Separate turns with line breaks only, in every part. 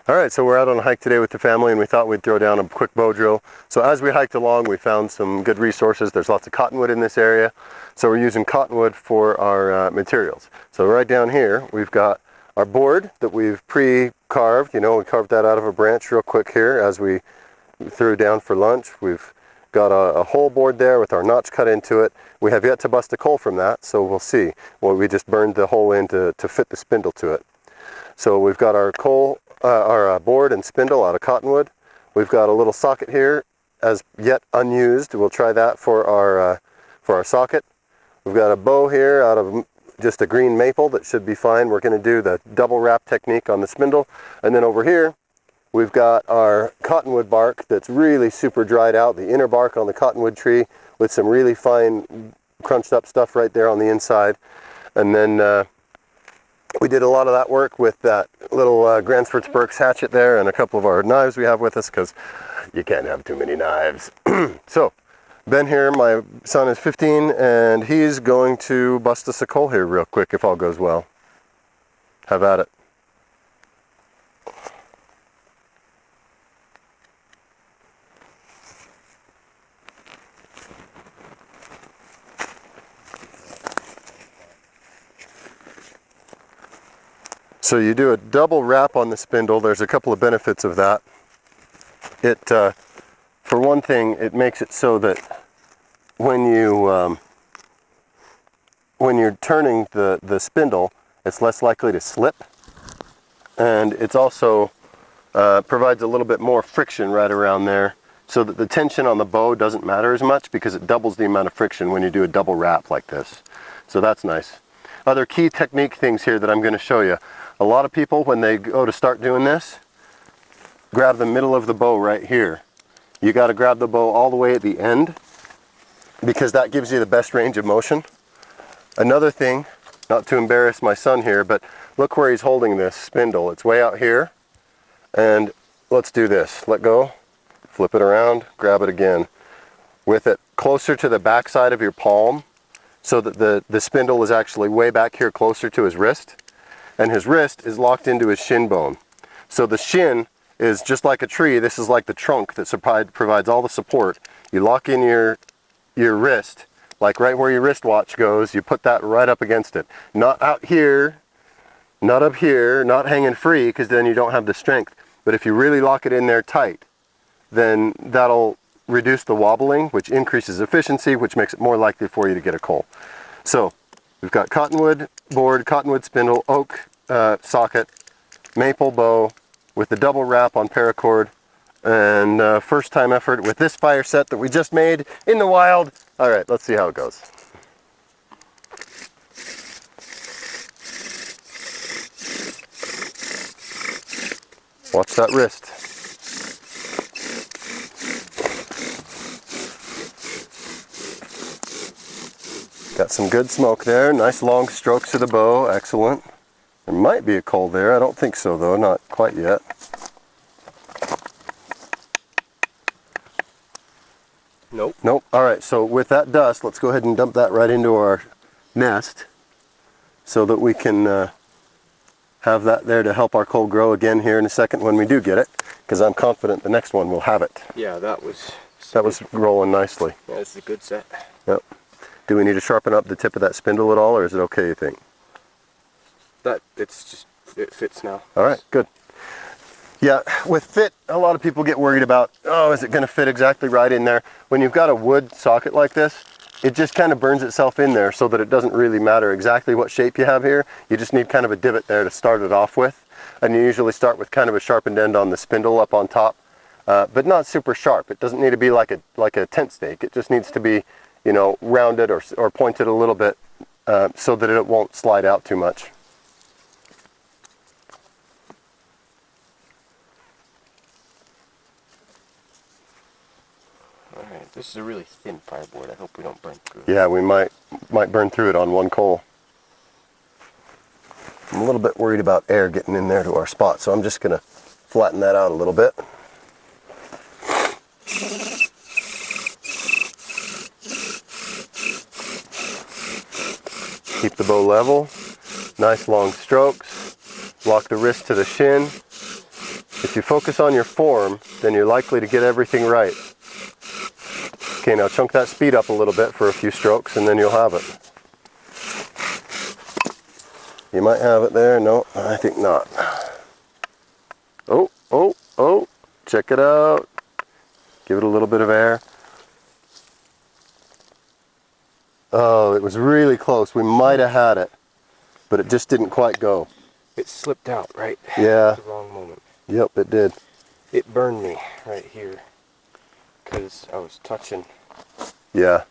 All right, so we're out on a hike today with the family and we thought we'd throw down a quick bow drill. So as we hiked along, we found some good resources. There's lots of cottonwood in this area. So we're using cottonwood for our materials. So right down here, we've got our board that we've pre-carved. You know, we carved that out of a branch real quick here as we threw down for lunch. We've got a whole board there with our notch cut into it. We have yet to bust a coal from that, so we'll see. Well, we just burned the hole in to fit the spindle to it. So we've got our coal, our board and spindle out of cottonwood. We've got a little socket here as yet unused. We'll try that for our socket. We've got a bow here out of just a green maple that should be fine. We're going to do the double wrap technique on the spindle. And then over here, we've got our cottonwood bark that's really super dried out, the inner bark on the cottonwood tree with some really fine crunched up stuff right there on the inside. And then we did a lot of that work with that little Gransford's Burke's hatchet there and a couple of our knives we have with us because you can't have too many knives. So Ben here, my son is 15 and he's going to bust us a coal here real quick if all goes well. Have at it. So you do a double wrap on the spindle. There's a couple of benefits of that. It, for one thing, it makes it so that when you're turning the spindle, it's less likely to slip, and it's also provides a little bit more friction right around there, so that the tension on the bow doesn't matter as much because it doubles the amount of friction when you do a double wrap like this. So that's nice. Other key technique things here that I'm going to show you. A lot of people, when they go to start doing this, grab the middle of the bow right here. You got to grab the bow all the way at the end because that gives you the best range of motion. Another thing, not to embarrass my son here, but look where he's holding this spindle. It's way out here. And let's do this. Let go, flip it around, grab it again. With it closer to the back side of your palm so that the spindle is actually way back here closer to his wrist. And his wrist is locked into his shin bone. So the shin is just like a tree. This is like the trunk that provides all the support. You lock in your wrist, like right where your wristwatch goes, you put that right up against it. Not out here, not up here, not hanging free, because then you don't have the strength. But if you really lock it in there tight, then that'll reduce the wobbling, which increases efficiency, which makes it more likely for you to get a coal. So we've got cottonwood board, cottonwood spindle, oak socket, maple bow with the double wrap on paracord, and first time effort with this fire set that we just made in the wild. All right, let's see how it goes. Watch that wrist. Got some good smoke there, nice long strokes to the bow, excellent. There might be a coal there, I don't think so though, not quite yet.
Nope.
Nope. Alright, so with that dust, let's go ahead and dump that right into our nest so that we can have that there to help our coal grow again here in a second when we do get it, because I'm confident the next one will have it.
Yeah, that was
rolling nicely.
Yeah, this is a good set.
Yep. Do we need to sharpen up the tip of that spindle at all, or is it okay, you think?
It fits now.
All right, good. Yeah, with fit, a lot of people get worried about, oh, is it going to fit exactly right in there? When you've got a wood socket like this, it just kind of burns itself in there so that it doesn't really matter exactly what shape you have here. You just need kind of a divot there to start it off with. And you usually start with kind of a sharpened end on the spindle up on top, but not super sharp. It doesn't need to be like a tent stake. It just needs to be, you know, rounded or pointed a little bit so that it won't slide out too much.
Alright, this is a really thin fireboard. I hope we don't burn through it.
Yeah, we might burn through it on one coal. I'm a little bit worried about air getting in there to our spot, so I'm just going to flatten that out a little bit. Keep the bow level, nice long strokes, lock the wrist to the shin. you focus on your form, then you're likely to get everything right. Okay, now chunk that speed up a little bit for a few strokes and then you'll have it. You might have it there. No, I think not. Oh, oh, oh, check it out. Give it a little bit of air. Oh, it was really close. We might have had it, but it just didn't quite go.
It slipped out, right?
Yeah.
At the wrong moment.
Yep, it did.
It burned me right here because I was touching.
Yeah.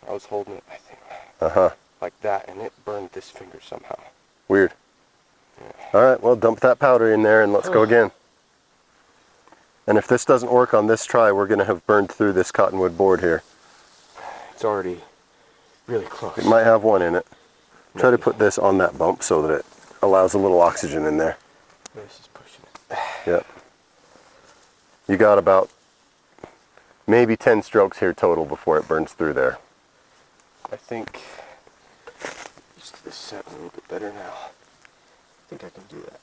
I was holding it, I think.
Uh-huh.
Like that, and it burned this finger somehow.
Weird.
Yeah.
All right, well, dump that powder in there and let's go again. And if this doesn't work on this try, we're going to have burned through this cottonwood board here.
It's already really close.
It might have one in it. Try to put this on that bump so that it allows a little oxygen in there.
This is pushing it.
Yep. You got about maybe 10 strokes here total before it burns through there.
I think this set a little bit better now. I think I can do that.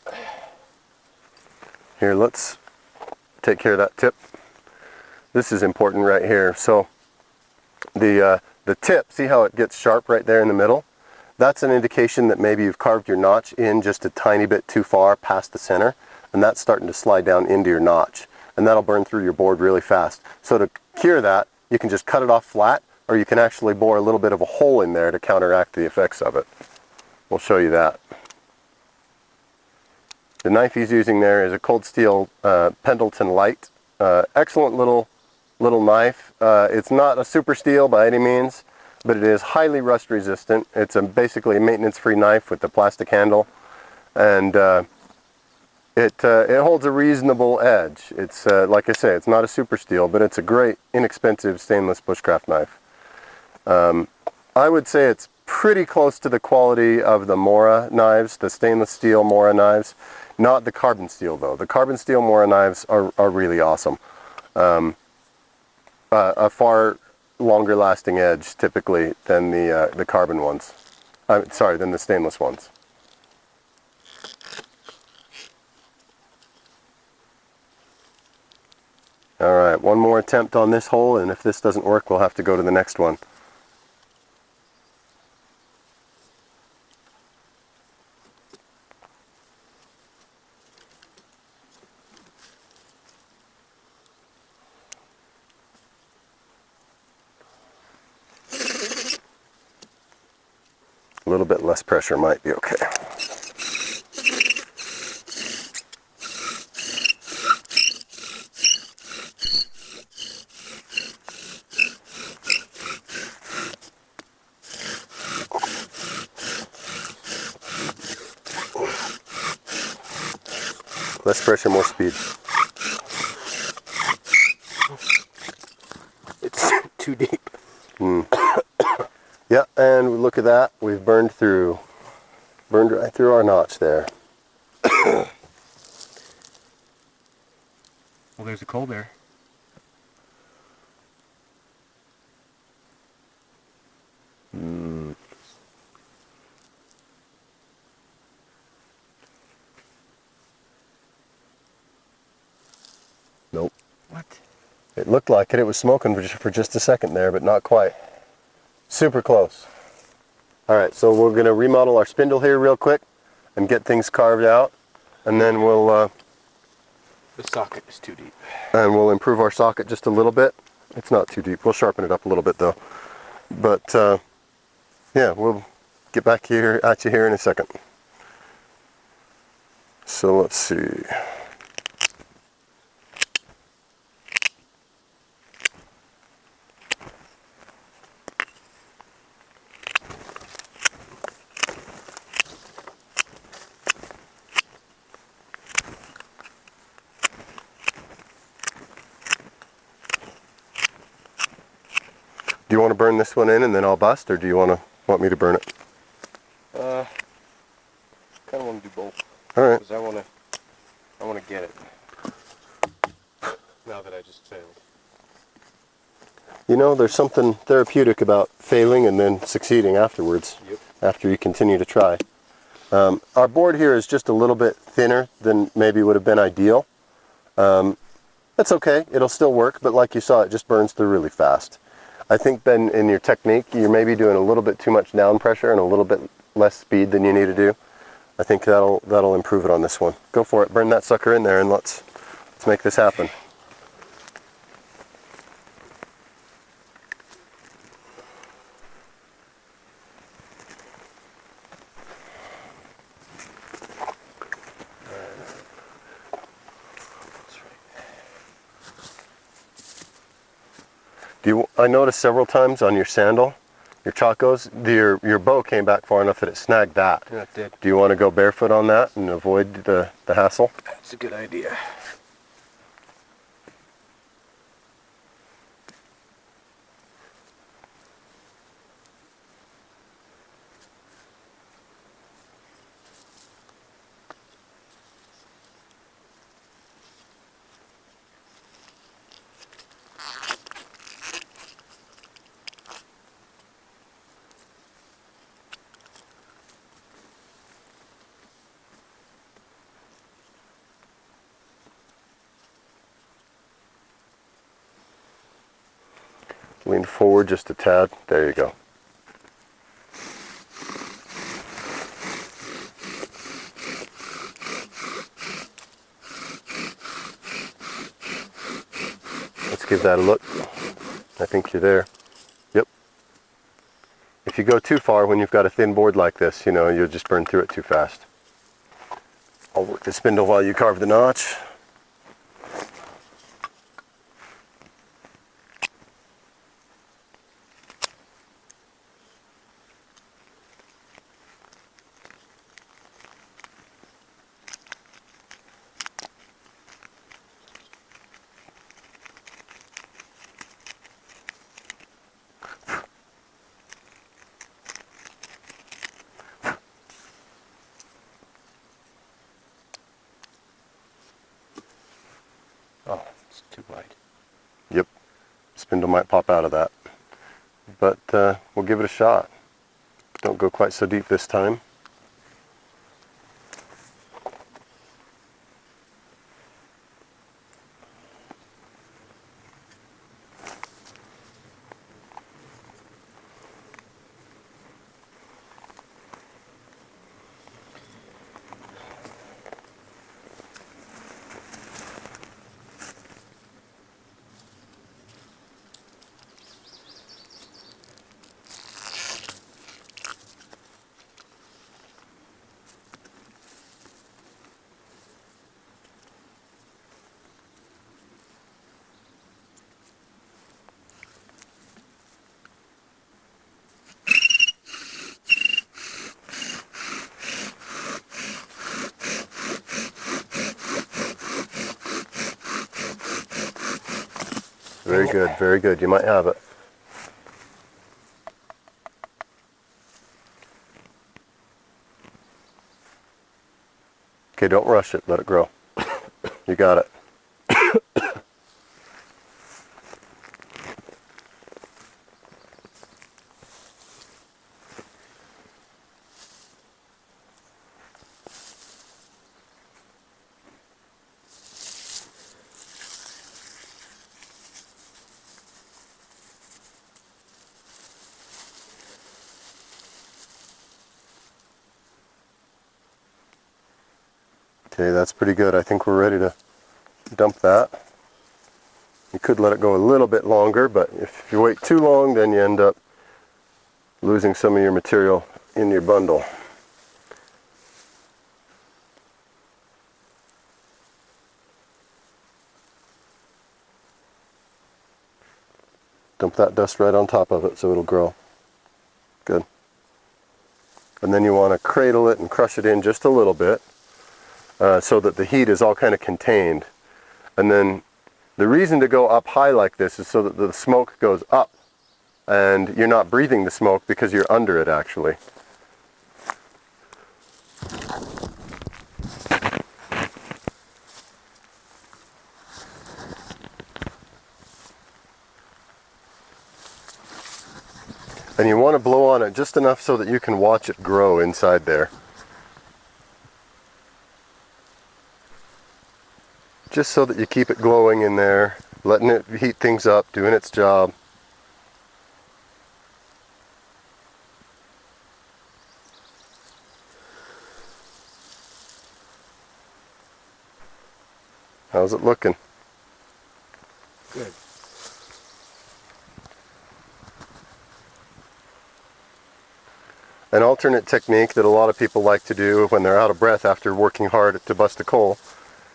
Here, let's take care of that tip. This is important right here. So the tip, see how it gets sharp right there in the middle? That's an indication that maybe you've carved your notch in just a tiny bit too far past the center, and that's starting to slide down into your notch, and that'll burn through your board really fast. So to cure that, you can just cut it off flat, or you can actually bore a little bit of a hole in there to counteract the effects of it. We'll show you that. The knife he's using there is a cold steel Pendleton Light. Excellent little knife. It's not a super steel by any means, but it is highly rust resistant. It's basically a maintenance-free knife with the plastic handle, and it holds a reasonable edge. It's like I say, it's not a super steel, but it's a great inexpensive stainless bushcraft knife. I would say it's pretty close to the quality of the Mora knives, the stainless steel Mora knives. Not the carbon steel though. The carbon steel Mora knives are really awesome. A far longer lasting edge typically than the carbon ones. Than the stainless ones. All right, one more attempt on this hole, and if this doesn't work, we'll have to go to the next one. A little bit less pressure might be okay. Less pressure, more speed.
It's too deep.
Yeah, and look at that. We've burned right through our notch there.
Well, there's a coal there.
Nope.
What?
It looked like it. It was smoking for just a second there, but not quite. Super close. All right, so we're going to remodel our spindle here real quick and get things carved out, and then we'll
The socket is too deep.
and we'll improve our socket just a little bit. It's not too deep. We'll sharpen it up a little bit though. But yeah, we'll get back here at you here in a second. So let's see. Do you want to burn this one in and then I'll bust, or do you want me to burn it?
Kind of want to do both.
All right.
Because I want to get it. Now that I just failed.
You know, there's something therapeutic about failing and then succeeding afterwards.
Yep.
After you continue to try. Our board here is just a little bit thinner than maybe would have been ideal. That's okay, it'll still work, but like you saw, it just burns through really fast. I think then in your technique, you're maybe doing a little bit too much down pressure and a little bit less speed than you need to do. I think that'll improve it on this one. Go for it, burn that sucker in there and let's make this happen. I noticed several times on your sandal, your chacos, your bow came back far enough that it snagged that.
Yeah, it did.
Do you want to go barefoot on that and avoid the hassle?
That's a good idea.
Lean forward just a tad. There you go. Let's give that a look. I think you're there. Yep. If you go too far when you've got a thin board like this, you know, you'll just burn through it too fast. I'll work the spindle while you carve the notch.
Oh, it's too wide.
Yep. Spindle might pop out of that. But we'll give it a shot. Don't go quite so deep this time. Very good, very good. You might have it. Okay, don't rush it. Let it grow. You got it. Okay, that's pretty good. I think we're ready to dump that. You could let it go a little bit longer, but if you wait too long, then you end up losing some of your material in your bundle. Dump that dust right on top of it so it'll grow. Good. And then you want to cradle it and crush it in just a little bit. So that the heat is all kind of contained. And then the reason to go up high like this is so that the smoke goes up and you're not breathing the smoke because you're under it actually. And you want to blow on it just enough so that you can watch it grow inside there. Just so that you keep it glowing in there, letting it heat things up, doing its job. How's it looking?
Good.
An alternate technique that a lot of people like to do when they're out of breath after working hard to bust a coal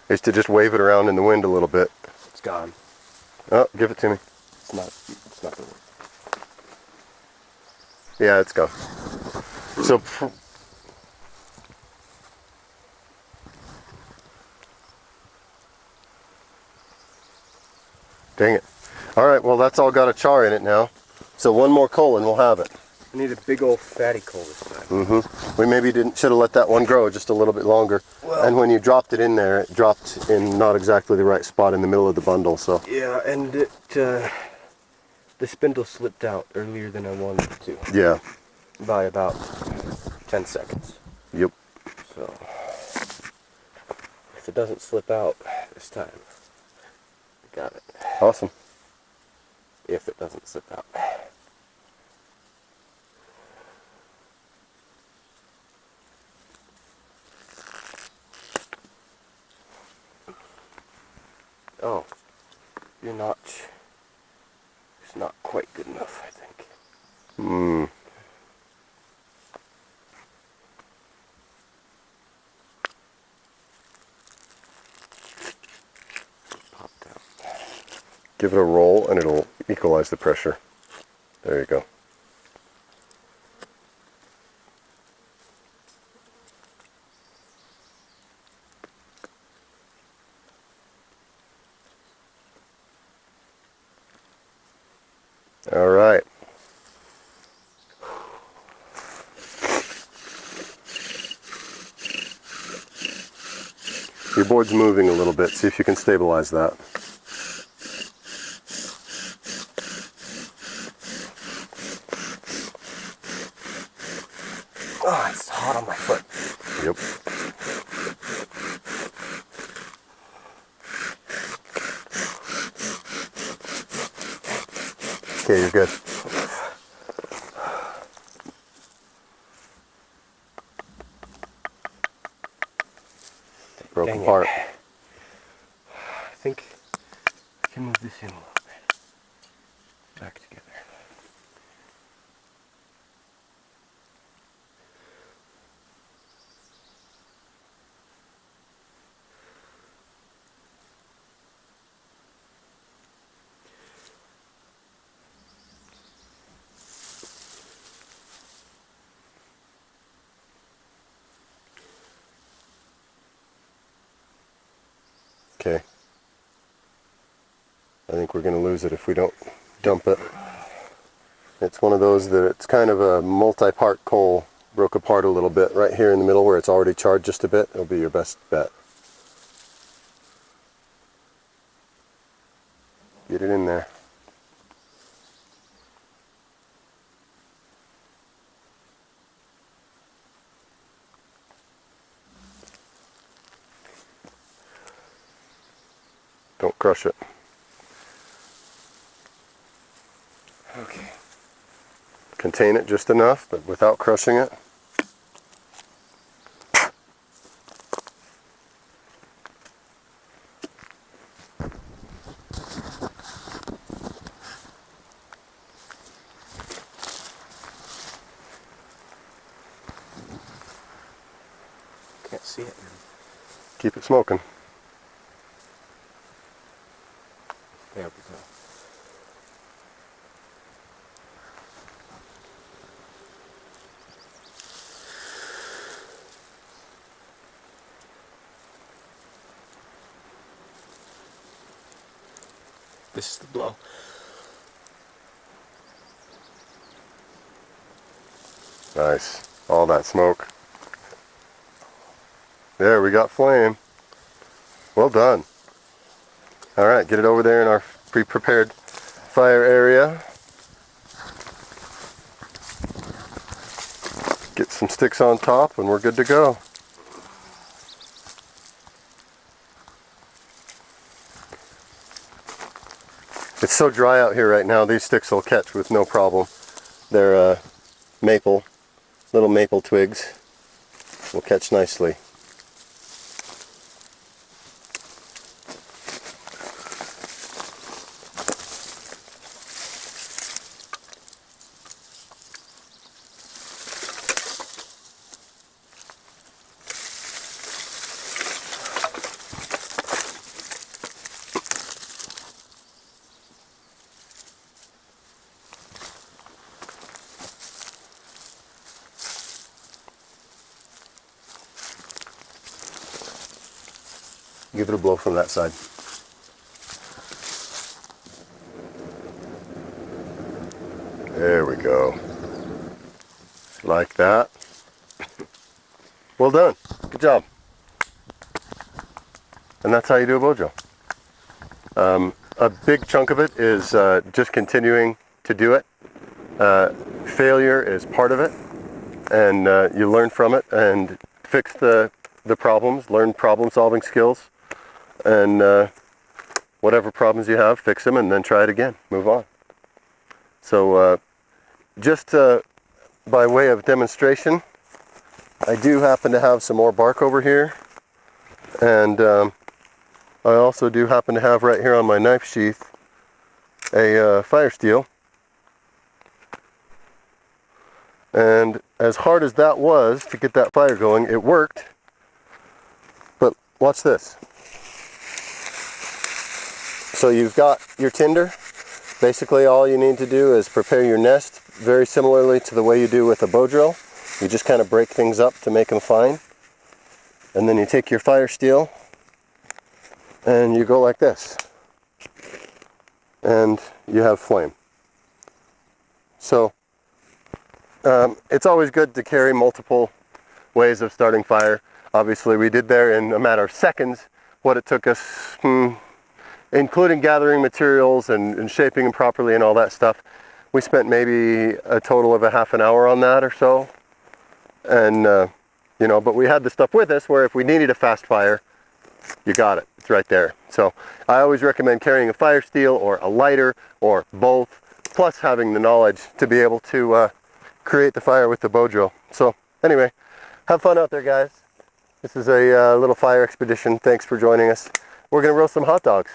is to just wave it around in the wind a little bit.
It's gone.
Oh, give it to me.
It's not gonna work.
Yeah, it's gone. So, dang it. All right, well that's all got a char in it now. So one more coal and we'll have it.
I need a big old fatty coal this time.
We maybe should have let that one grow just a little bit longer.
Well,
and when you dropped it in there, it dropped in not exactly the right spot in the middle of the bundle. So
yeah, and the spindle slipped out earlier than I wanted it to.
yeah.
By about 10 seconds.
Yep.
So if it doesn't slip out this time, got it.
Awesome.
If it doesn't slip out. Oh, your notch is not quite good enough, I think. Popped out.
Give it a roll and it'll equalize the pressure. There you go. All right. Your board's moving a little bit. See if you can stabilize that.
Oh, it's hot on my foot.
Yep. Okay, you're good. Broke
Dang
apart.
it. I think I can move this in a little bit. Back together.
Okay. I think we're going to lose it if we don't dump it. It's one of those that it's kind of a multi-part coal. Broke apart a little bit right here in the middle where it's already charred just a bit. It'll be your best bet. Get it in there. Don't crush it.
Okay.
Contain it just enough, but without crushing it.
Can't see it.
Keep it smoking.
There we go. This is the blow.
Nice. All that smoke. There, we got flame. Well done. All right, get it over there in our pre-prepared fire area. Get some sticks on top and we're good to go. It's so dry out here right now, these sticks will catch with no problem. They're maple, little maple twigs. Will catch nicely. Give it a blow from that side. There we go. Like that. Well done. Good job. And that's how you do a bow drill. A big chunk of it is just continuing to do it. Failure is part of it, and you learn from it and fix the problems, learn problem solving skills, and whatever problems you have, fix them and then try it again, move on. So just by way of demonstration, I do happen to have some more bark over here, and I also do happen to have right here on my knife sheath a fire steel. And as hard as that was to get that fire going, it worked. But watch this. So you've got your tinder. Basically all you need to do is prepare your nest very similarly to the way you do with a bow drill. You just kind of break things up to make them fine. And then you take your fire steel and you go like this. And you have flame. So it's always good to carry multiple ways of starting fire. Obviously we did there in a matter of seconds what it took us, including gathering materials and shaping them properly and all that stuff. We spent maybe a total of a half an hour on that or so. And you know, but we had the stuff with us where if we needed a fast fire, you got it. It's right there. So I always recommend carrying a fire steel or a lighter or both, plus having the knowledge to be able to create the fire with the bow drill. So anyway, have fun out there, guys. This is a little fire expedition. Thanks for joining us. We're going to roast some hot dogs.